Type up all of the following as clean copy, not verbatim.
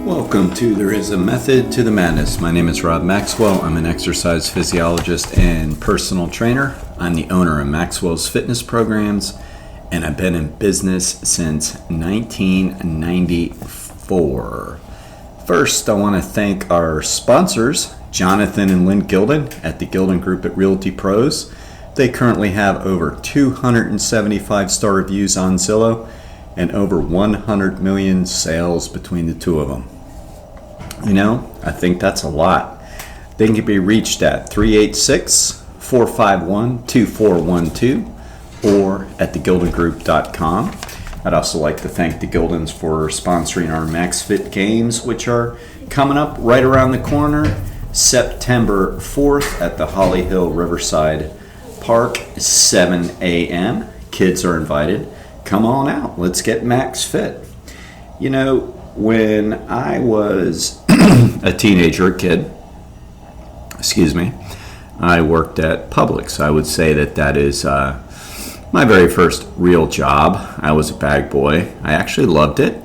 Welcome to There Is a Method to the Madness. My name is Rob Maxwell. I'm an exercise physiologist and personal trainer. I'm the owner of Maxwell's Fitness Programs, and I've been in business since 1994. First, I want to thank our sponsors, Jonathan and Lynn Gilden at the Gilden Group at Realty Pros. They currently have over 275 star reviews on Zillow and over 100 million sales between the two of them. You know, I think that's a lot. They can be reached at 386-451-2412 or at thegildengroup.com. I'd also like to thank the Gildens for sponsoring our MaxFit Games, which are coming up right around the corner, September 4th at the Holly Hill Riverside Park, 7 a.m. Kids are invited. Come on out. Let's get Max Fit. You know, when I was a teenager, I worked at Publix. I would say that is my very first real job. I was a bag boy. I actually loved it.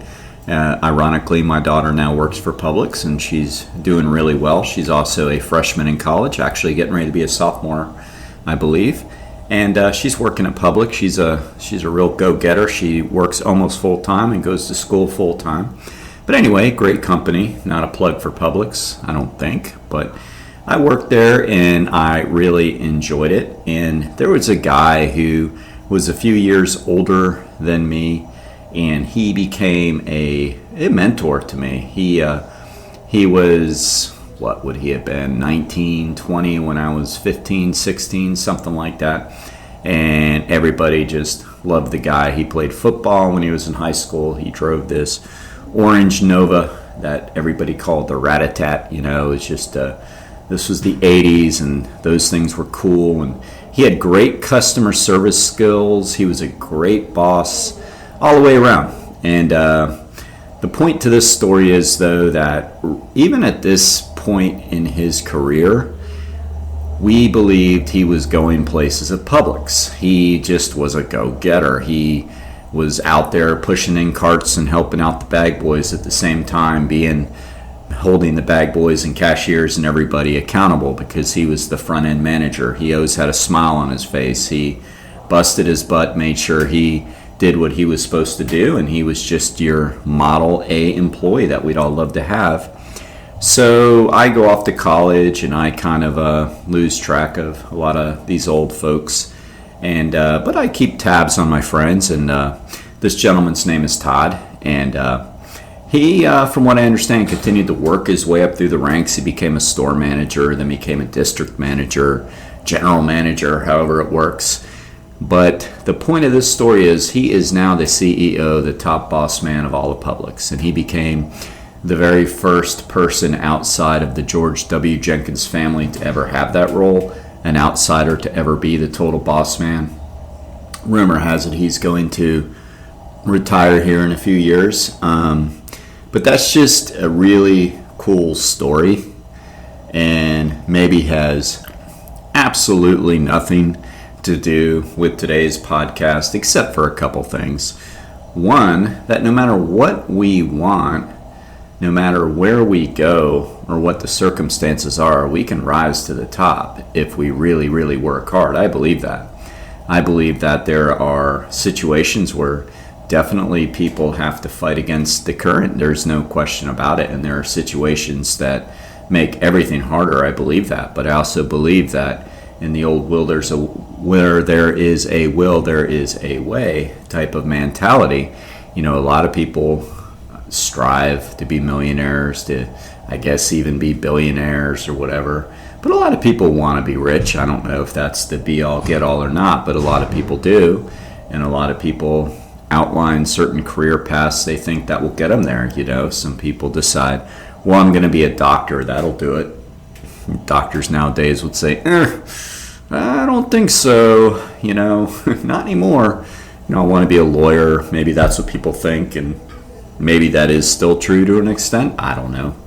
Ironically, my daughter now works for Publix, and she's doing really well. She's also a freshman in college, actually getting ready to be a sophomore, I believe. And she's working at Publix. She's a real go-getter. She works almost full-time and goes to school full-time. But anyway, great company. Not a plug for Publix, I don't think. But I worked there, and I really enjoyed it. And there was a guy who was a few years older than me, and he became a mentor to me. He was, what would he have been, 19, 20 when I was 15, 16, something like that. And everybody just loved the guy. He played football when he was in high school. He drove this orange Nova that everybody called the Rat-a-tat. You know, it's just, this was the 80s, and those things were cool. And he had great customer service skills. He was a great boss all the way around. And the point to this story is, though, that even at this point in his career, we believed he was going places at Publix. He just was a go-getter. He was out there pushing in carts and helping out the bag boys at the same time, holding the bag boys and cashiers and everybody accountable, because he was the front-end manager. He always had a smile on his face. He busted his butt, made sure he did what he was supposed to do, and he was just your Model A employee that we'd all love to have. So I go off to college, and I kind of lose track of a lot of these old folks, and but I keep tabs on my friends. And this gentleman's name is Todd, and he, from what I understand, continued to work his way up through the ranks. He became a store manager, then became a district manager, general manager, however it works. But the point of this story is he is now the CEO, the top boss man of all of Publix, and he became the very first person outside of the George W. Jenkins family to ever have that role, an outsider to ever be the total boss man. Rumor has it he's going to retire here in a few years, but that's just a really cool story, and maybe has absolutely nothing to do with today's podcast, except for a couple things. One, that no matter what we want, no matter where we go or what the circumstances are, we can rise to the top if we really, really work hard. I believe that. I believe that there are situations where definitely people have to fight against the current. There's no question about it. And there are situations that make everything harder. I believe that. But I also believe that in the old where there is a will, there is a way type of mentality. You know, a lot of people strive to be millionaires, to, I guess, even be billionaires or whatever. But a lot of people want to be rich. I don't know if that's the be-all, get-all or not, but a lot of people do. And a lot of people outline certain career paths they think that will get them there. You know, some people decide, well, I'm going to be a doctor. That'll do it. Doctors nowadays would say, I don't think so. You know, not anymore. You know, I want to be a lawyer. Maybe that's what people think, and maybe that is still true to an extent. I don't know.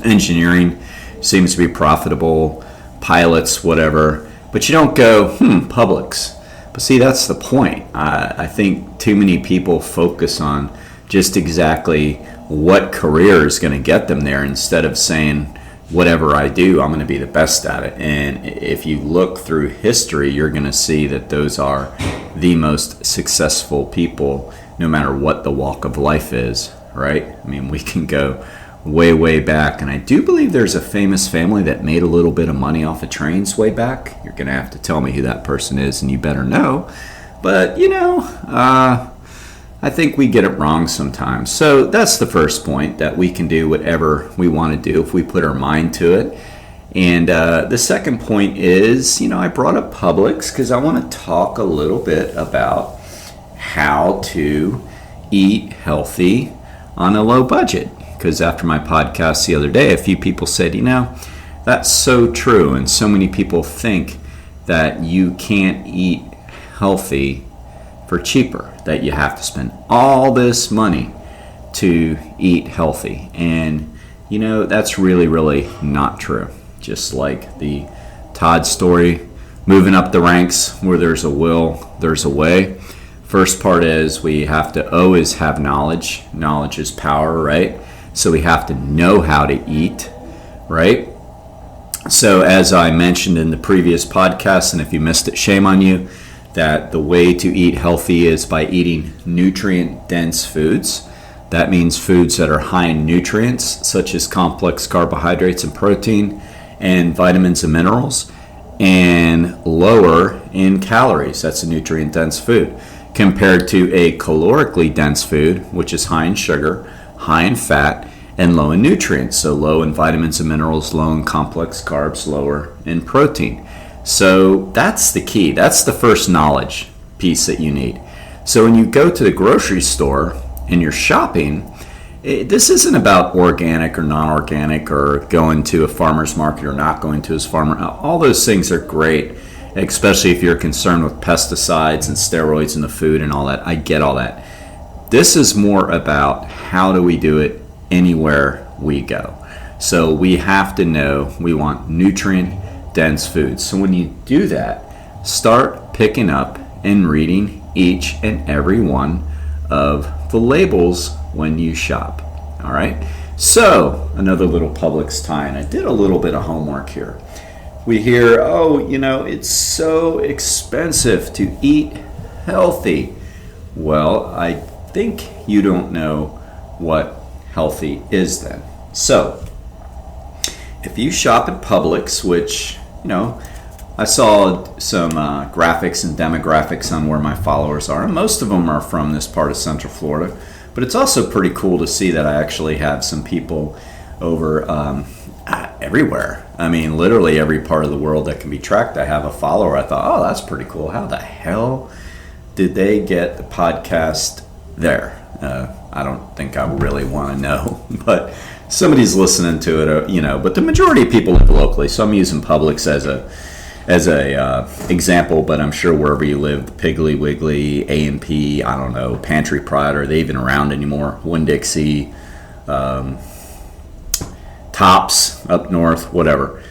Engineering seems to be profitable. Pilots, whatever. But you don't go, Publix. But see, that's the point. I think too many people focus on just exactly what career is going to get them there, instead of saying, whatever I do, I'm going to be the best at it. And if you look through history, you're going to see that those are the most successful people, no matter what the walk of life is, right? I mean, we can go way, way back. And I do believe there's a famous family that made a little bit of money off of trains way back. You're going to have to tell me who that person is, and you better know. But, I think we get it wrong sometimes. So that's the first point, that we can do whatever we want to do if we put our mind to it. And the second point is, I brought up Publix because I want to talk a little bit about how to eat healthy on a low budget. Because after my podcast the other day, a few people said, that's so true. And so many people think that you can't eat healthy for cheaper, that you have to spend all this money to eat healthy. And, that's really, really not true. Just like the Todd story, moving up the ranks, where there's a will, there's a way. First part is we have to always have knowledge. Knowledge is power, right? So we have to know how to eat, right? So as I mentioned in the previous podcast, and if you missed it, shame on you, that the way to eat healthy is by eating nutrient-dense foods. That means foods that are high in nutrients, such as complex carbohydrates and protein, and vitamins and minerals, and lower in calories. That's a nutrient-dense food, compared to a calorically dense food, which is high in sugar, high in fat, and low in nutrients. So low in vitamins and minerals, low in complex carbs, lower in protein. So that's the key. That's the first knowledge piece that you need. So when you go to the grocery store and you're shopping, this isn't about organic or non-organic, or going to a farmer's market or not going to his farmer. All those things are great, especially if you're concerned with pesticides and steroids in the food and all that. I get all that. This is more about how do we do it anywhere we go. So we have to know we want nutrient-dense foods. So when you do that, start picking up and reading each and every one of the labels when you shop. All right. So another little Publix tie, and I did a little bit of homework here. We hear, it's so expensive to eat healthy. Well, I think you don't know what healthy is then. So if you shop at Publix, which, I saw some graphics and demographics on where my followers are, and most of them are from this part of Central Florida, but it's also pretty cool to see that I actually have some people over everywhere. I mean, literally every part of the world that can be tracked, I have a follower. I thought, oh, that's pretty cool. How the hell did they get the podcast there? I don't think I really want to know, but somebody's listening to it, but the majority of people live locally, so I'm using Publix as a example, but I'm sure wherever you live, the Piggly Wiggly, A&P, I don't know, Pantry Pride, are they even around anymore? Winn-Dixie, Tops up north, whatever.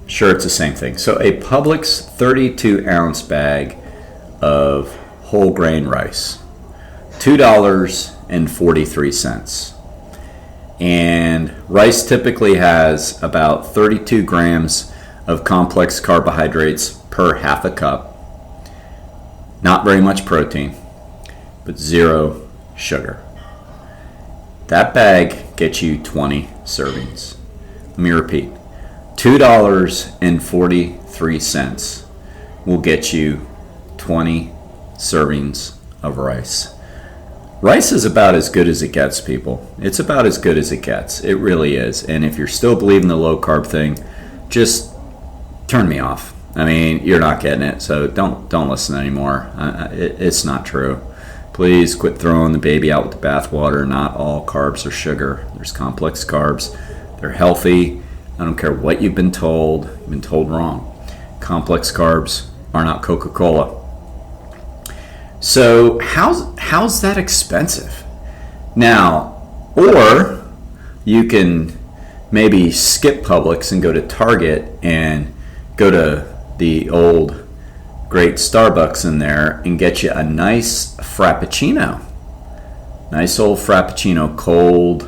Sure, it's the same thing. So a Publix 32-ounce bag of whole grain rice, $2.43. And rice typically has about 32 grams of complex carbohydrates per half a cup. Not very much protein, but zero sugar. That bag gets you 20 servings. Let me repeat. $2.43 will get you 20 servings of rice. Rice is about as good as it gets, people. It's about as good as it gets. It really is. And if you're still believing the low carb thing, just turn me off. I mean, you're not getting it, so don't listen anymore. It's not true. Please quit throwing the baby out with the bathwater. Not all carbs are sugar. There's complex carbs. They're healthy. I don't care what you've been told. You've been told wrong. Complex carbs are not Coca-Cola. So how's that expensive? Now, or you can maybe skip Publix and go to Target and go to the old great Starbucks in there and get you a nice Frappuccino. Nice old Frappuccino, cold,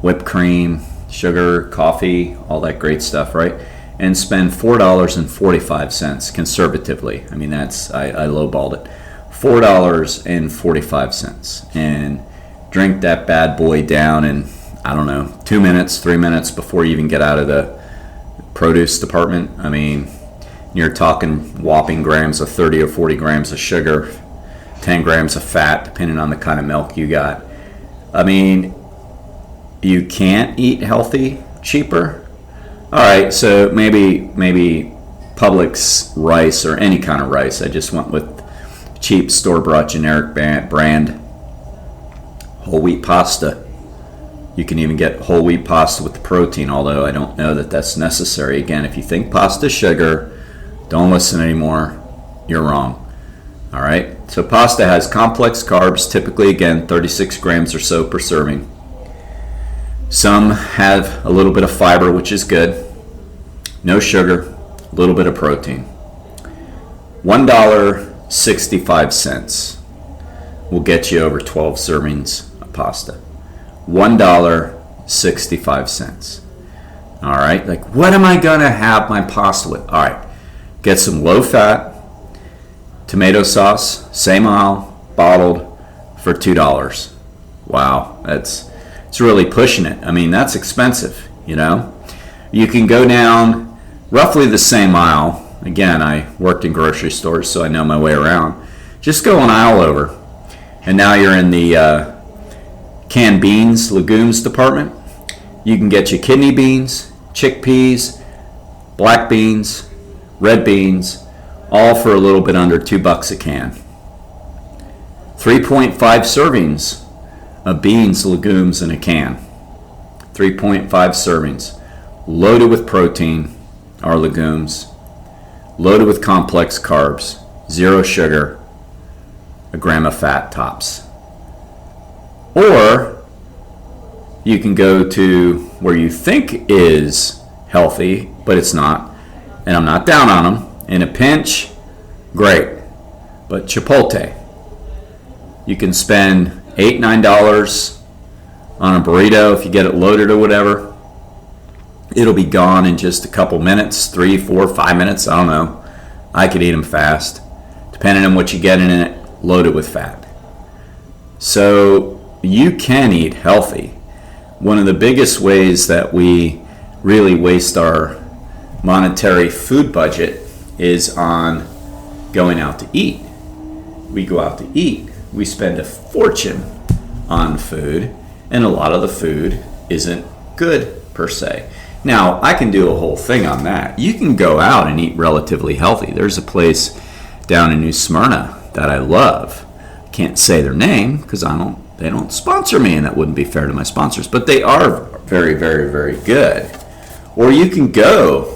whipped cream, sugar, coffee, all that great stuff, right? And spend $4.45 conservatively. I mean, I lowballed it. $4.45, and drink that bad boy down in, I don't know, 2 minutes, 3 minutes before you even get out of the produce department. I mean, you're talking whopping grams of 30 or 40 grams of sugar, 10 grams of fat, depending on the kind of milk you got. I mean, you can't eat healthy cheaper. All right, so maybe Publix rice or any kind of rice. I just went with cheap store-bought generic brand whole wheat pasta. You can even get whole wheat pasta with the protein, although I don't know that that's necessary. Again, if you think pasta is sugar, don't listen anymore. You're wrong. All right, so pasta has complex carbs, typically, again, 36 grams or so per serving. Some have a little bit of fiber, which is good. No sugar, a little bit of protein. $1.65 will get you over 12 servings of pasta. $1.65. All right, like, what am I going to have my pasta with? All right, get some low-fat tomato sauce, same aisle, bottled, for $2. Wow, it's really pushing it. I mean, that's expensive, you know. You can go down roughly the same aisle. Again, I worked in grocery stores, so I know my way around. Just go an aisle over, and now you're in the canned beans, legumes department. You can get your kidney beans, chickpeas, black beans, red beans, all for a little bit under $2 a can. 3.5 servings of beans, legumes in a can. 3.5 servings. Loaded with protein, our legumes. Loaded with complex carbs. 0 sugar. A gram of fat tops. Or you can go to where you think is healthy, but it's not. And I'm not down on them. In a pinch, great. But Chipotle, you can spend $8, $9 on a burrito if you get it loaded or whatever. It'll be gone in just a couple minutes, 3, 4, 5 minutes, I don't know. I could eat them fast, depending on what you get in it, loaded with fat. So you can eat healthy. One of the biggest ways that we really waste our monetary food budget is on going out to eat. We go out to eat. We spend a fortune on food, and a lot of the food isn't good per se. Now, I can do a whole thing on that. You can go out and eat relatively healthy. There's a place down in New Smyrna that I love. I can't say their name because they don't sponsor me, and that wouldn't be fair to my sponsors, but they are very, very, very good. Or you can go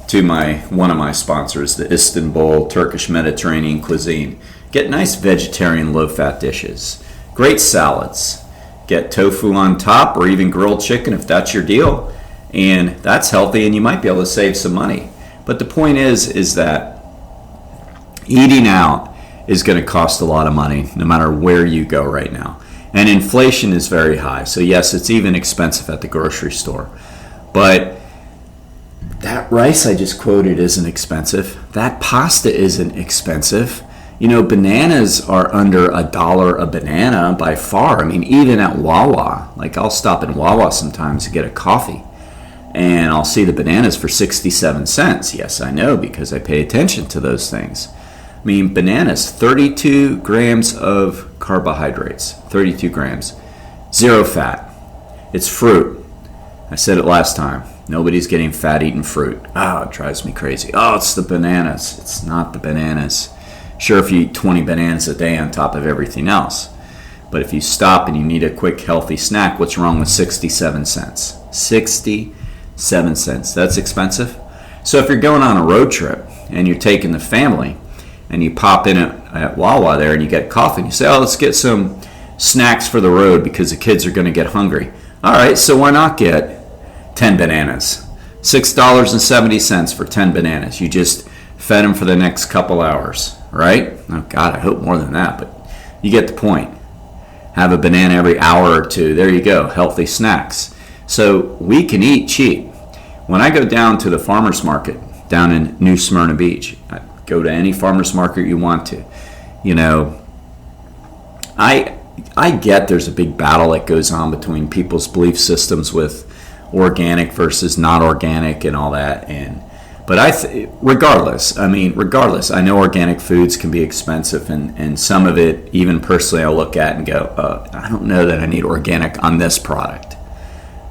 to one of my sponsors, the Istanbul Turkish Mediterranean cuisine. Get nice vegetarian low-fat dishes. Great salads. Get tofu on top, or even grilled chicken if that's your deal. And that's healthy, and you might be able to save some money. But the point is that eating out is going to cost a lot of money no matter where you go right now. And inflation is very high. So yes, it's even expensive at the grocery store. But that rice I just quoted isn't expensive. That pasta isn't expensive. You know, bananas are under $1 a banana by far. I mean, even at Wawa. Like, I'll stop in Wawa sometimes to get a coffee, and I'll see the bananas for 67 cents. Yes, I know, because I pay attention to those things. I mean, bananas, 32 grams of carbohydrates. 32 grams. 0 fat. It's fruit. I said it last time. Nobody's getting fat eating fruit. Oh, it drives me crazy. Oh, it's the bananas. It's not the bananas. Sure, if you eat 20 bananas a day on top of everything else. But if you stop and you need a quick, healthy snack, what's wrong with 67 cents? 67 cents. That's expensive. So if you're going on a road trip and you're taking the family and you pop in at Wawa there and you get coffee and you say, oh, let's get some snacks for the road because the kids are going to get hungry. All right, so why not get 10 bananas? $6.70 for 10 bananas. You just fed them for the next couple hours, right? Oh, God, I hope more than that, but you get the point. Have a banana every hour or two. There you go, healthy snacks. So we can eat cheap. When I go down to the farmer's market down in New Smyrna Beach, I go to any farmer's market you want to. You know, I get there's a big battle that goes on between people's belief systems with organic versus not organic and all that. But regardless, I know organic foods can be expensive, and some of it, even personally, I'll look at and go, I don't know that I need organic on this product.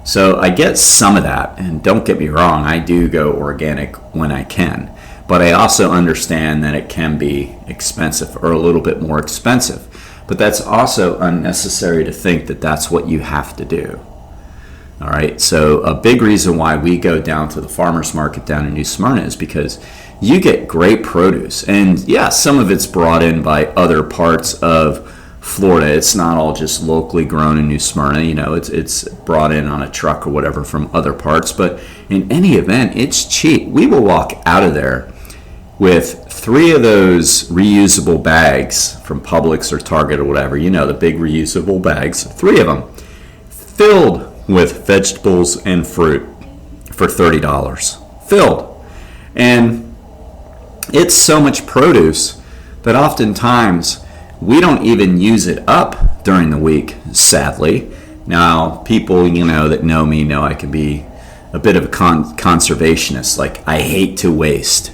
So I get some of that, and don't get me wrong, I do go organic when I can. But I also understand that it can be expensive, or a little bit more expensive. But that's also unnecessary to think that that's what you have to do. All right, so a big reason why we go down to the farmer's market down in New Smyrna is because you get great produce. And yeah, some of it's brought in by other parts of Florida. It's not all just locally grown in New Smyrna. You know, it's brought in on a truck or whatever from other parts. But in any event, it's cheap. We will walk out of there with 3 of those reusable bags from Publix or Target or whatever. You know, the big reusable bags. 3 of them filled with vegetables and fruit for $30. Filled. And it's so much produce that oftentimes we don't even use it up during the week, sadly. Now, people, you know, that know me know I can be a bit of a conservationist. Like, I hate to waste.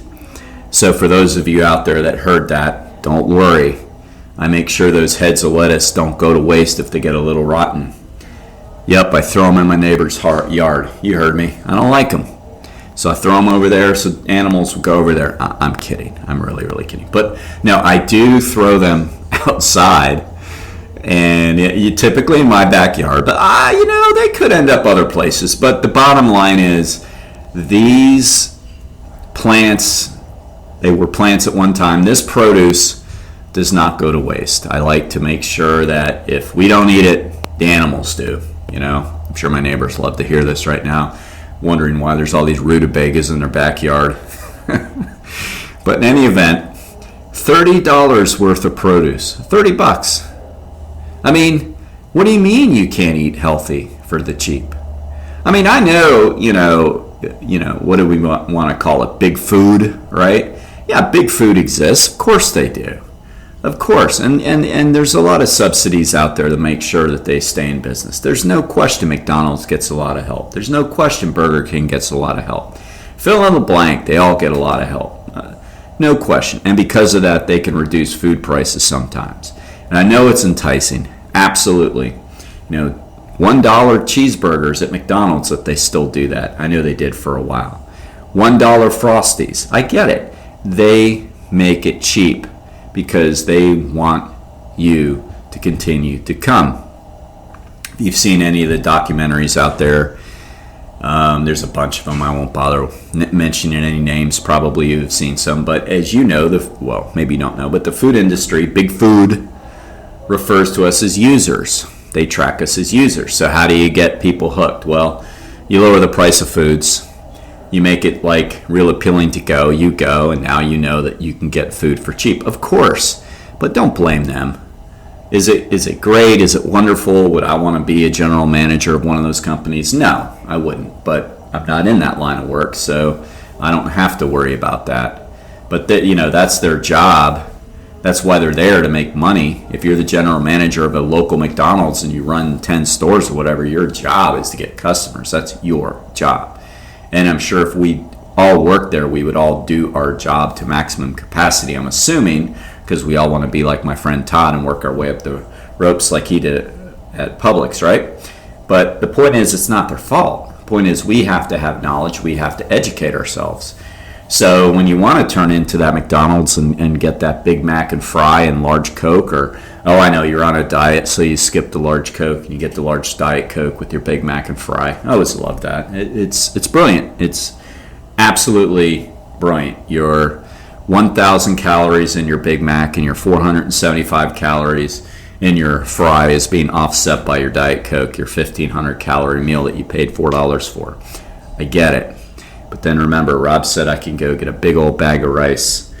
So for those of you out there that heard that, don't worry. I make sure those heads of lettuce don't go to waste if they get a little rotten. Yep, I throw them in my neighbor's yard. You heard me. I don't like them. So I throw them over there so animals will go over there. I'm kidding. I'm really, really kidding. But no, I do throw them outside, and you typically in my backyard. But you know, they could end up other places. But the bottom line is, these plants, they were plants at one time. This produce does not go to waste. I like to make sure that if we don't eat it, the animals do. You know, I'm sure my neighbors love to hear this right now, wondering why there's all these rutabagas in their backyard. But in any event, $30 worth of produce. $30. I mean, what do you mean you can't eat healthy for the cheap? I mean, I know, you know, what do we want to call it? Big food, right? Yeah, big food exists. Of course they do. Of course, and there's a lot of subsidies out there to make sure that they stay in business. There's no question McDonald's gets a lot of help. There's no question Burger King gets a lot of help. Fill in the blank, they all get a lot of help. No question. And because of that, they can reduce food prices sometimes. And I know it's enticing, absolutely. You know, $1 cheeseburgers at McDonald's, that they still do that. I know they did for a while. $1 Frosties, I get it. They make it cheap, because they want you to continue to come. If you've seen any of the documentaries out there, there's a bunch of them. I won't bother mentioning any names. Probably you've seen some. But as you know, well, maybe you don't know, but the food industry, big food, refers to us as users. They track us as users. So how do you get people hooked? Well, you lower the price of foods. You make it like real appealing to go. You go, and now you know that you can get food for cheap. Of course, but don't blame them. Is it great? Is it wonderful? Would I want to be a general manager of one of those companies? No, I wouldn't. But I'm not in that line of work, so I don't have to worry about that. But that's their job. That's why they're there, to make money. If you're the general manager of a local McDonald's and you run 10 stores or whatever, your job is to get customers. That's your job. And I'm sure if we all worked there, we would all do our job to maximum capacity. I'm assuming, because we all want to be like my friend Todd and work our way up the ropes like he did at Publix, right? But the point is, it's not their fault. The point is, we have to have knowledge. We have to educate ourselves. So when you want to turn into that McDonald's and get that Big Mac and fry and large Coke, or, oh, I know, you're on a diet, so you skip the large Coke and you get the large Diet Coke with your Big Mac and fry. I always love that. It's brilliant. It's absolutely brilliant. Your 1,000 calories in your Big Mac and your 475 calories in your fry is being offset by your Diet Coke, your 1,500 calorie meal that you paid $4 for. I get it. But then remember, Rob said I can go get a big old bag of rice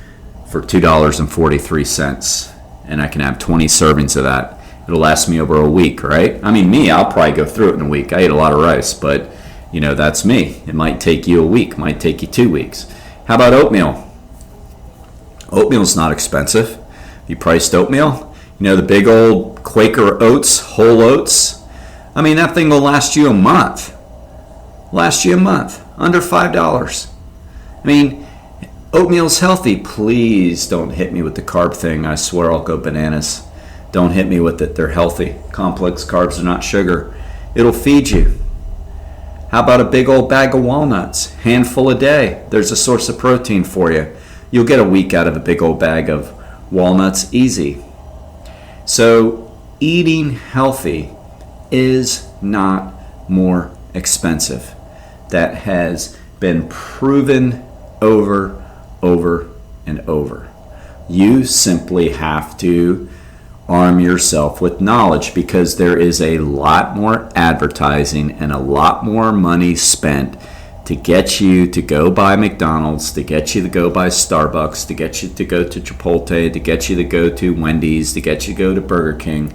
for $2.43, and I can have 20 servings of that, It'll last me over a week, right? I mean, me, I'll probably go through it in a week. I eat a lot of rice, but that's me. It might take you a week, might take you 2 weeks. How about oatmeal? Oatmeal's not expensive. You priced oatmeal, the big old Quaker oats, whole oats. I mean, that thing will last you a month. Under $5. I mean, oatmeal's healthy. Please don't hit me with the carb thing. I swear I'll go bananas. Don't hit me with it. They're healthy. Complex carbs are not sugar. It'll feed you. How about a big old bag of walnuts? Handful a day. There's a source of protein for you. You'll get a week out of a big old bag of walnuts easy. So eating healthy is not more expensive. That has been proven over and over. You simply have to arm yourself with knowledge, because there is a lot more advertising and a lot more money spent to get you to go buy McDonald's, to get you to go buy Starbucks, to get you to go to Chipotle, to get you to go to Wendy's, to get you to go to Burger King,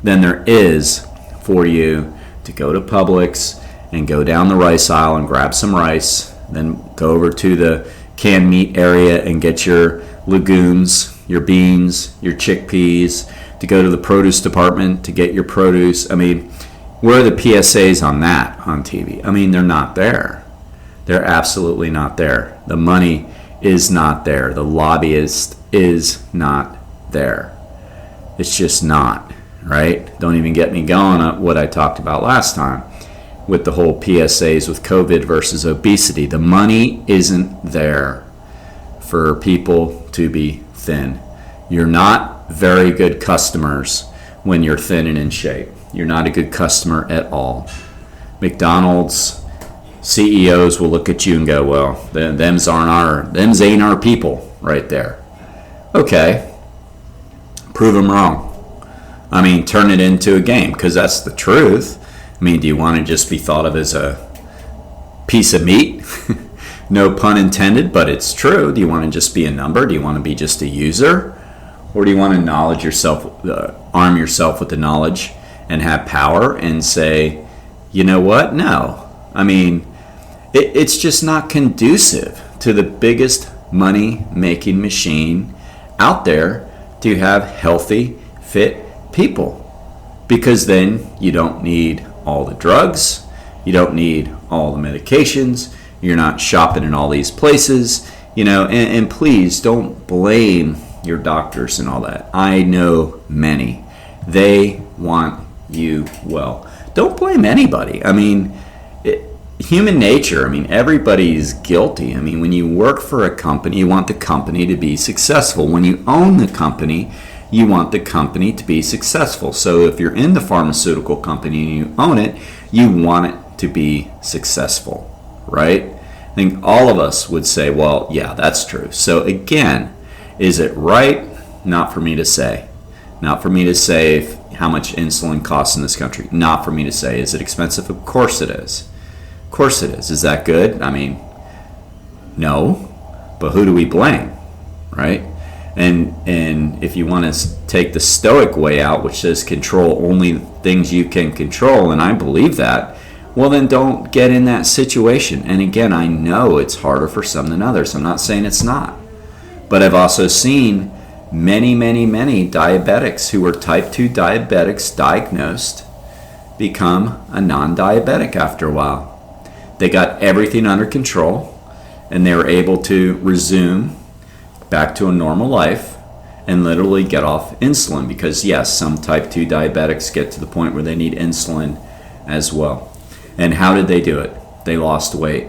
than there is for you to go to Publix and go down the rice aisle and grab some rice, then go over to the canned meat area and get your legumes, your beans, your chickpeas, to go to the produce department to get your produce. I mean, where are the PSAs on that on TV? I mean, they're not there. They're absolutely not there. The money is not there. The lobbyist is not there. It's just not, right? Don't even get me going on what I talked about last time with the whole PSAs with COVID versus obesity. The money isn't there for people to be thin. You're not very good customers when you're thin and in shape. You're not a good customer at all. McDonald's CEOs will look at you and go, well, them's ain't our people right there. Okay, prove them wrong. I mean, turn it into a game, because that's the truth. I mean, do you want to just be thought of as a piece of meat? No pun intended, but it's true. Do you want to just be a number? Do you want to be just a user? Or do you want to arm yourself with the knowledge and have power and say, you know what? No. I mean, it's just not conducive to the biggest money-making machine out there to have healthy, fit people. Because then you don't need all the drugs, you don't need all the medications, you're not shopping in all these places, and please don't blame your doctors and all that. I know many. They want you well. Don't blame anybody. I mean, human nature, everybody's guilty. When you work for a company, you want the company to be successful. When you own the company, you want the company to be successful. So if you're in the pharmaceutical company and you own it, you want it to be successful, right? I think all of us would say, well, yeah, that's true. So again, is it right? Not for me to say. Not for me to say how much insulin costs in this country. Not for me to say. Is it expensive? Of course it is. Of course it is. Is that good? No. But who do we blame, right? And if you want to take the stoic way out, which says control only things you can control, and I believe that, well, then don't get in that situation. And again, I know it's harder for some than others. I'm not saying it's not. But I've also seen many diabetics who were type 2 diabetics diagnosed become a non-diabetic after a while. They got everything under control, and they were able to resume back to a normal life and literally get off insulin, because yes, some type 2 diabetics get to the point where they need insulin as well. And how did they do it? They lost weight.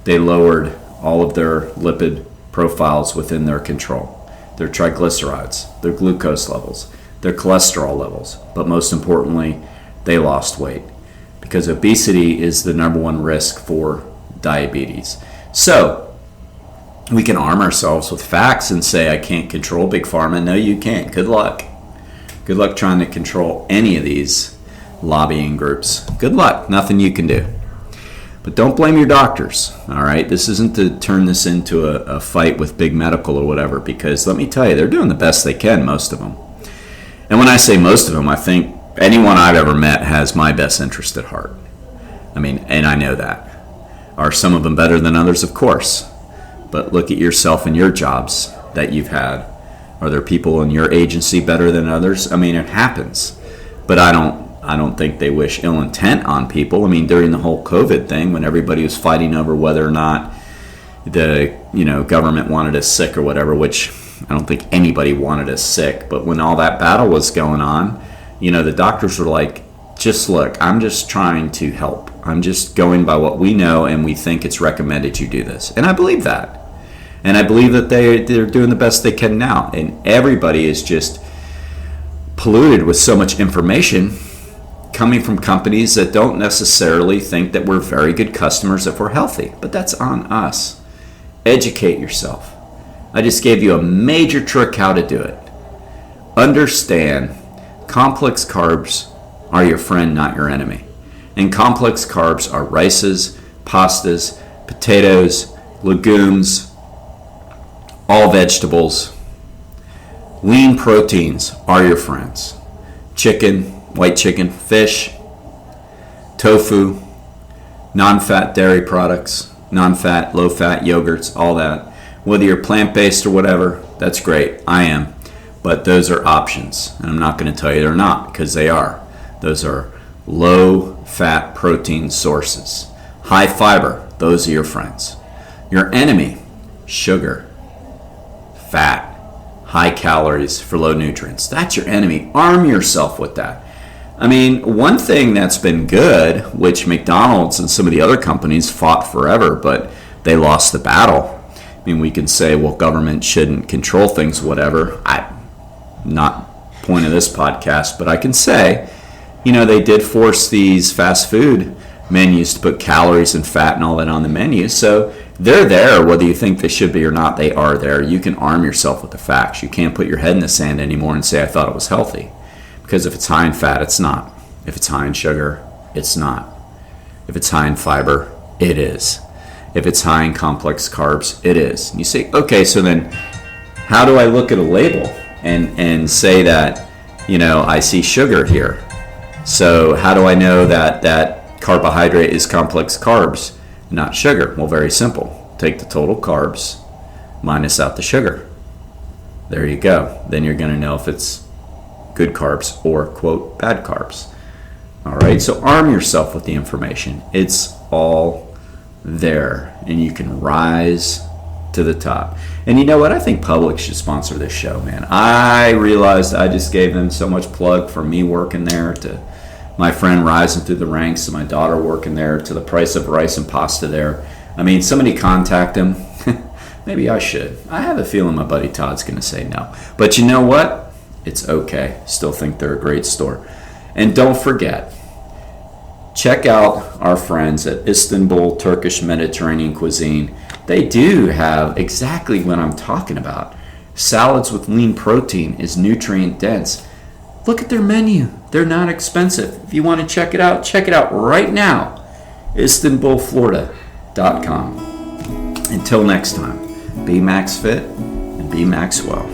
They lowered all of their lipid profiles within their control, their triglycerides, their glucose levels, their cholesterol levels, but most importantly, they lost weight, because obesity is the number one risk for diabetes. So we can arm ourselves with facts and say, I can't control Big Pharma. No, you can't. Good luck. Good luck trying to control any of these lobbying groups. Good luck. Nothing you can do. But don't blame your doctors, all right? This isn't to turn this into a fight with big medical or whatever, because let me tell you, they're doing the best they can, most of them. And when I say most of them, I think anyone I've ever met has my best interest at heart. I mean, and I know that. Are some of them better than others? Of course. But look at yourself and your jobs that you've had. Are there people in your agency better than others? I mean, it happens. But I don't think they wish ill intent on people. I mean, during the whole COVID thing, when everybody was fighting over whether or not the government wanted us sick or whatever, which I don't think anybody wanted us sick. But when all that battle was going on, the doctors were like, just look, I'm just trying to help. I'm just going by what we know, and we think it's recommended you do this. And I believe that. And I believe that they're doing the best they can now. And everybody is just polluted with so much information coming from companies that don't necessarily think that we're very good customers if we're healthy. But that's on us. Educate yourself. I just gave you a major trick how to do it. Understand, complex carbs are your friend, not your enemy. And complex carbs are rices, pastas, potatoes, legumes, all vegetables. Lean proteins are your friends. Chicken, white chicken, fish, tofu, non-fat dairy products, non-fat, low-fat yogurts, all that. Whether you're plant-based or whatever, that's great. I am. But those are options. And I'm not going to tell you they're not, because they are. Those are low-fat protein sources. High fiber, those are your friends. Your enemy, sugar, fat, high calories for low nutrients. That's your enemy. Arm yourself with that. I mean, one thing that's been good, which McDonald's and some of the other companies fought forever, but they lost the battle. I mean, we can say, well, government shouldn't control things, whatever. Not point of this podcast, but I can say, they did force these fast food menus to put calories and fat and all that on the menu. So they're there, whether you think they should be or not, they are there. You can arm yourself with the facts. You can't put your head in the sand anymore and say, I thought it was healthy. Because if it's high in fat, it's not. If it's high in sugar, it's not. If it's high in fiber, it is. If it's high in complex carbs, it is. And you say, okay, so then how do I look at a label and say that, I see sugar here? So how do I know that that carbohydrate is complex carbs, not sugar? Well, very simple. Take the total carbs, minus out the sugar. There you go. Then you're going to know if it's good carbs or, quote, bad carbs. All right, so arm yourself with the information. It's all there, and you can rise to the top. And you know what? I think Publix should sponsor this show, man. I realized I just gave them so much plug from me working there to my friend rising through the ranks to my daughter working there to the price of rice and pasta there. I mean, somebody contact them. Maybe I should. I have a feeling my buddy Todd's going to say no. But you know what? It's okay. Still think they're a great store. And don't forget, check out our friends at Istanbul Turkish Mediterranean Cuisine. They do have exactly what I'm talking about. Salads with lean protein is nutrient dense. Look at their menu. They're not expensive. If you want to check it out right now. IstanbulFlorida.com. Until next time, be Max Fit and be Maxwell.